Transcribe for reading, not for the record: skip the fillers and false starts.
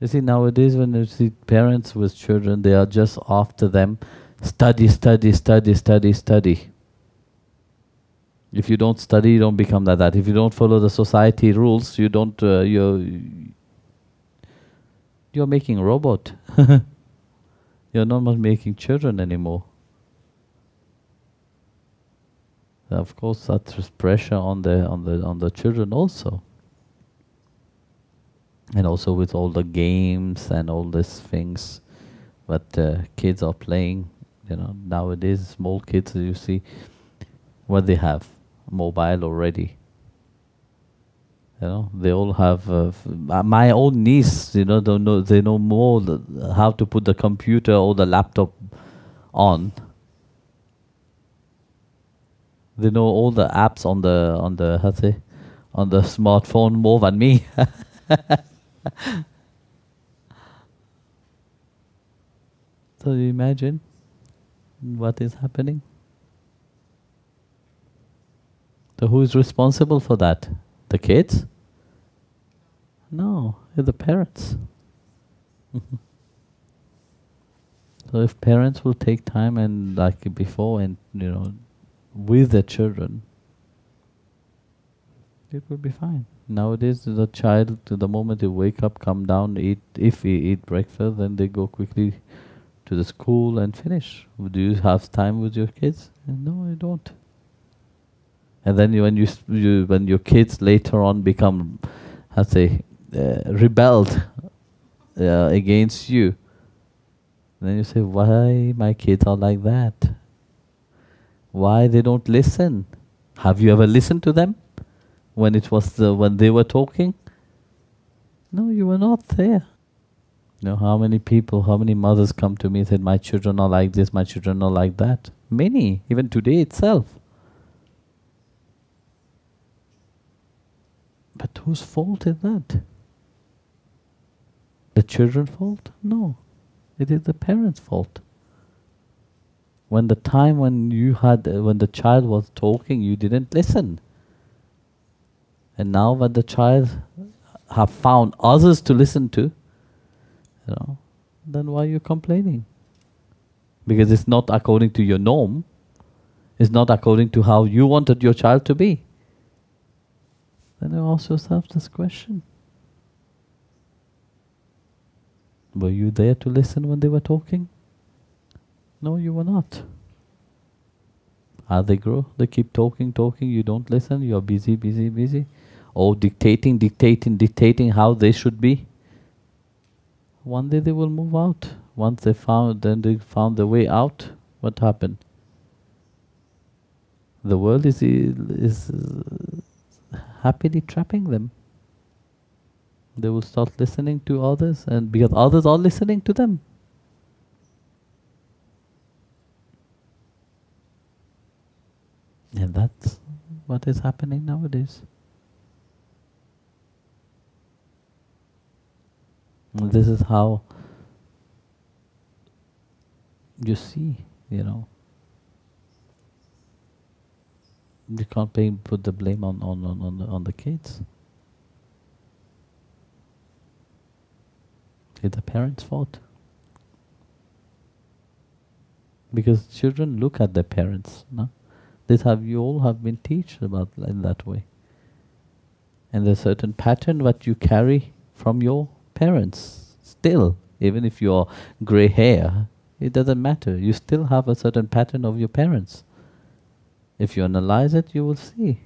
You see, nowadays when you see parents with children, they are just after them, study, study, study, study, study. If you don't study, you don't become like that. If you don't follow the society rules, you don't. You're making a robot. You're not making children anymore. Of course, that's pressure on the children also, and also with all the games and all these things that kids are playing. Nowadays, small kids, you see what they have. Mobile already. They all have. My own niece, don't know. They know more how to put the computer or the laptop on. They know all the apps on the on the smartphone more than me. So you imagine what is happening. So who is responsible for that? The kids? No, it's the parents. So if parents will take time and like before and with their children, it will be fine. Nowadays the child, the moment they wake up, come down, eat, if we eat breakfast, then they go quickly to the school and finish. Do you have time with your kids? No, I don't. And then when your kids later on become, rebelled against you, then you say, why my kids are like that? Why they don't listen? Have you ever listened to them when it was when they were talking? No, you were not there. How many people, how many mothers come to me and said, my children are like this, my children are like that. Many, even today itself. But whose fault is that? The children's fault? No. It is the parents' fault. When the time when the child was talking, you didn't listen. And now that the child have found others to listen to, then why are you complaining? Because it's not according to your norm. It's not according to how you wanted your child to be. Then you ask yourself this question. Were you there to listen when they were talking? No, you were not. As they grow, they keep talking, you don't listen, you're busy, busy, busy. Or dictating how they should be. One day they will move out. Once they found the way out, what happened? The world is happily trapping them. They will start listening to others, and because others are listening to them. And that's what is happening nowadays. And this is how you see, you can't put the blame on the kids. It's the parents' fault. Because children look at their parents, no? You all have been taught about in that way. And there's a certain pattern that you carry from your parents. Still, even if you're grey hair, it doesn't matter. You still have a certain pattern of your parents. If you analyze it, you will see.